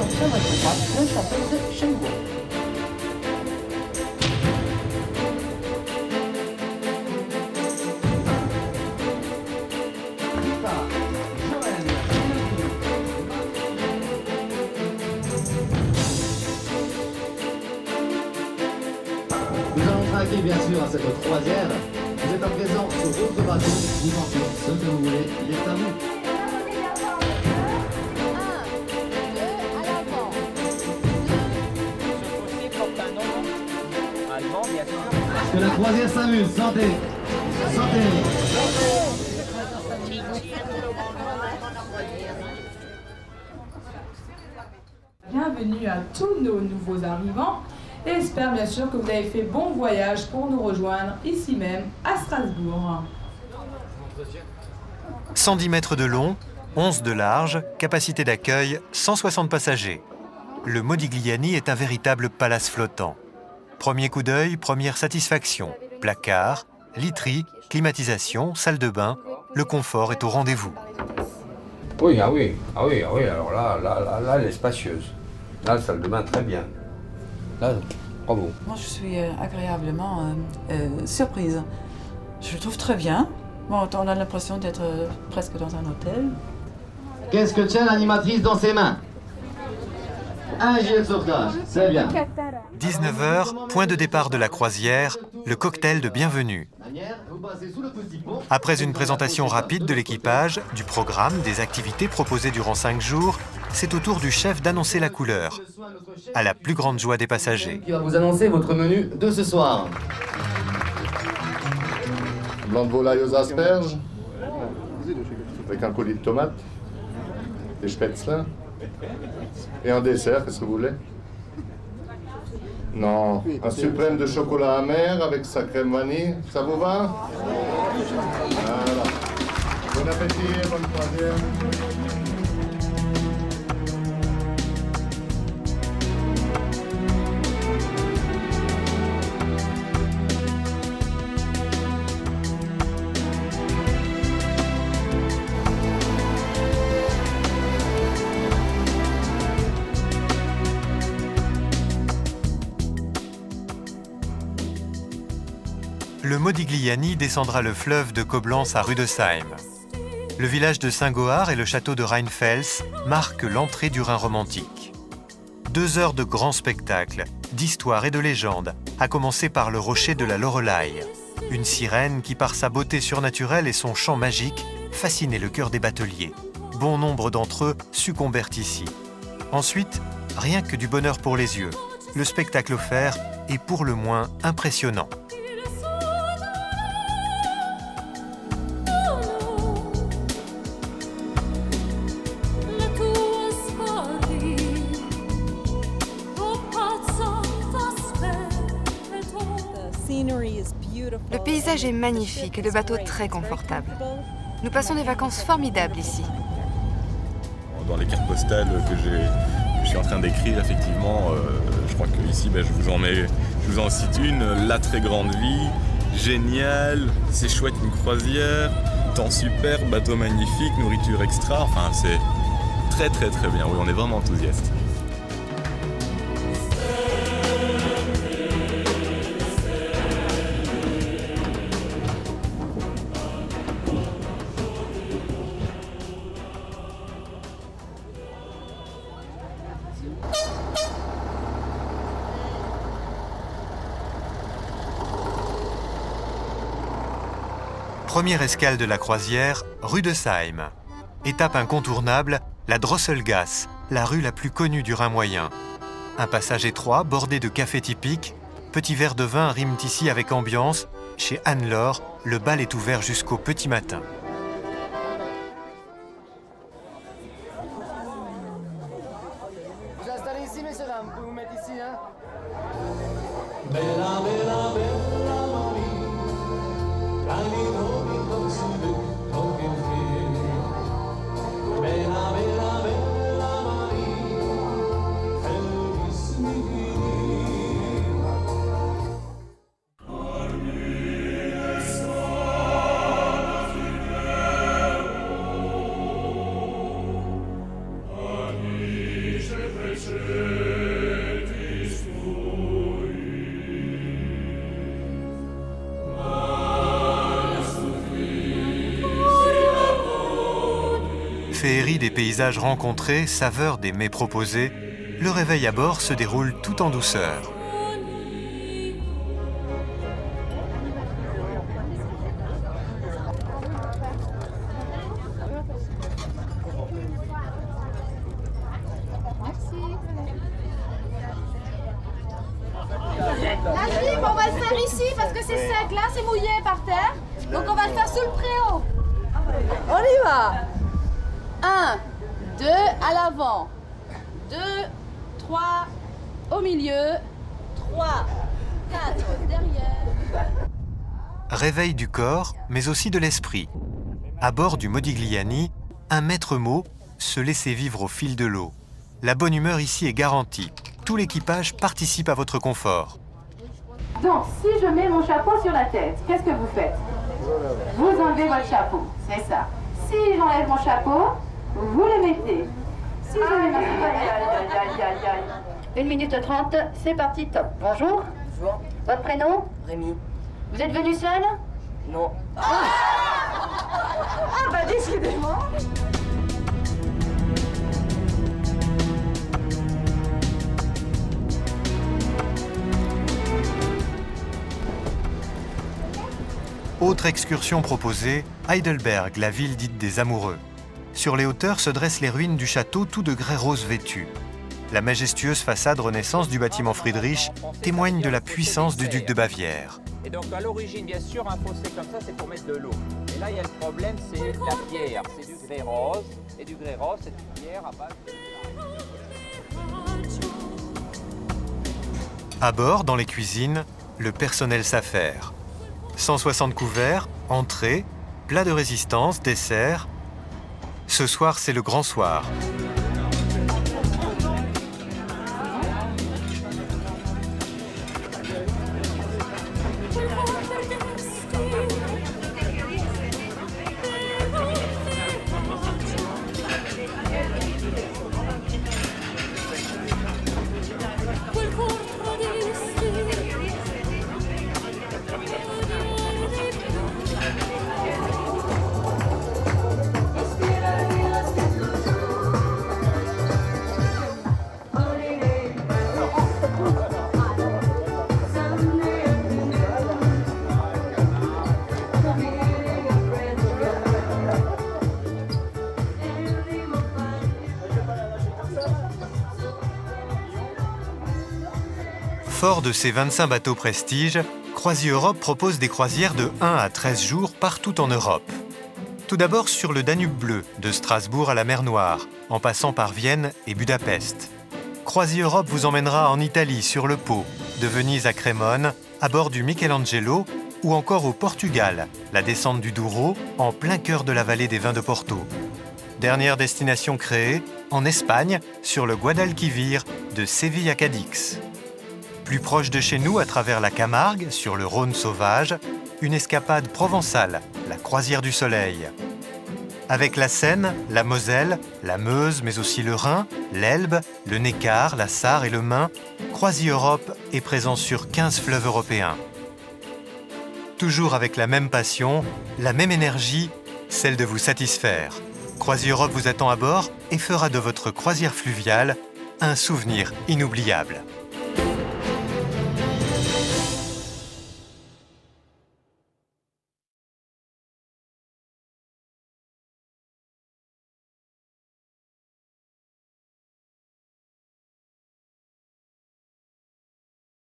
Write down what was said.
sur votre droite le château de Chengdu. Nous allons trinquer bien sûr à cette croisière. Vous êtes à présent sur votre bateau. Vous en faites ce que vous voulez, il est à vous. Que la croisière s'amuse, santé. Santé. Bienvenue à tous nos nouveaux arrivants et j'espère bien sûr que vous avez fait bon voyage pour nous rejoindre ici même à Strasbourg. 110 mètres de long, 11 de large, capacité d'accueil 160 passagers. Le Modigliani est un véritable palace flottant. Premier coup d'œil, première satisfaction. Placard, literie, climatisation, salle de bain, le confort est au rendez-vous. Oui, alors là, elle est spacieuse. Là, la salle de bain, très bien. Là, bravo. Moi, je suis agréablement surprise. Je le trouve très bien. Bon, on a l'impression d'être presque dans un hôtel. Qu'est-ce que tient l'animatrice dans ses mains? Un gilet de sauvetage, c'est bien. 19h, point de départ de la croisière, le cocktail de bienvenue. Après une présentation rapide de l'équipage, du programme, des activités proposées durant 5 jours, c'est au tour du chef d'annoncer la couleur, à la plus grande joie des passagers. Qui va vous annoncer votre menu de ce soir. Blanc de volaille aux asperges, avec un coulis de tomates, des spätzle, et un dessert, qu'est-ce que vous voulez? Non, un suprême de chocolat amer avec sa crème vanille, ça vous va? Voilà. Bon appétit, bonne croisière. Le Modigliani descendra le fleuve de Coblence à Rüdesheim. Le village de Saint-Goard et le château de Rheinfels marquent l'entrée du Rhin romantique. 2 heures de grands spectacles, d'histoire et de légende, à commencer par le rocher de la Loreley. Une sirène qui, par sa beauté surnaturelle et son chant magique, fascinait le cœur des bateliers. Bon nombre d'entre eux succombèrent ici. Ensuite, rien que du bonheur pour les yeux. Le spectacle offert est pour le moins impressionnant. Le paysage est magnifique et le bateau très confortable. Nous passons des vacances formidables ici. Dans les cartes postales que je suis en train d'écrire, effectivement, je crois que ici, je vous en cite une, la très grande vie, génial, c'est chouette une croisière, temps super, bateau magnifique, nourriture extra, enfin c'est très très très bien, oui, on est vraiment enthousiaste. Première escale de la croisière, Rüdesheim. Étape incontournable, la Drosselgasse, la rue la plus connue du Rhin moyen. Un passage étroit bordé de cafés typiques, petits verres de vin riment ici avec ambiance. Chez Anne-Laure, le bal est ouvert jusqu'au petit matin. Vous installez ici, messieurs, dames, vous pouvez vous mettre ici, hein? Féerie des paysages rencontrés, saveur des mets proposés, le réveil à bord se déroule tout en douceur. La gym, on va le faire ici parce que c'est sec. Là, c'est mouillé par terre. Donc on va le faire sous le préau. On y va. 1, 2, à l'avant. 2, 3, au milieu. 3, 4, derrière. Réveil du corps, mais aussi de l'esprit. À bord du Modigliani, un maître mot, se laisser vivre au fil de l'eau. La bonne humeur ici est garantie. Tout l'équipage participe à votre confort. Donc, si je mets mon chapeau sur la tête, qu'est-ce que vous faites? Vous enlevez votre chapeau, c'est ça. Si j'enlève mon chapeau, vous le mettez. Si je le mets... 1 minute 30, c'est parti, top. Bonjour. Bonjour. Votre prénom? Rémi. Vous êtes venu seul? Non. Ah bah décidément. Autre excursion proposée, Heidelberg, la ville dite des amoureux. Sur les hauteurs se dressent les ruines du château tout de grès rose vêtu. La majestueuse façade Renaissance du bâtiment Friedrich témoigne de la puissance du duc de Bavière. Et donc à l'origine, bien sûr, un fossé comme ça, c'est pour mettre de l'eau. Et là, il y a le problème, c'est la pierre. C'est du grès rose. Et du grès rose, c'est une pierre à base de... À bord, dans les cuisines, le personnel s'affaire. 160 couverts, entrées, plats de résistance, desserts. Ce soir, c'est le grand soir. Fort de ses 25 bateaux prestige, CroisiEurope propose des croisières de 1 à 13 jours partout en Europe. Tout d'abord sur le Danube bleu, de Strasbourg à la mer Noire, en passant par Vienne et Budapest. CroisiEurope vous emmènera en Italie sur le Pô, de Venise à Crémone, à bord du Michelangelo, ou encore au Portugal, la descente du Douro, en plein cœur de la vallée des vins de Porto. Dernière destination créée, en Espagne, sur le Guadalquivir, de Séville à Cadix. Plus proche de chez nous, à travers la Camargue, sur le Rhône sauvage, une escapade provençale, la Croisière du Soleil. Avec la Seine, la Moselle, la Meuse, mais aussi le Rhin, l'Elbe, le Neckar, la Sarre et le Main, CroisiEurope est présent sur 15 fleuves européens. Toujours avec la même passion, la même énergie, celle de vous satisfaire. CroisiEurope vous attend à bord et fera de votre croisière fluviale un souvenir inoubliable.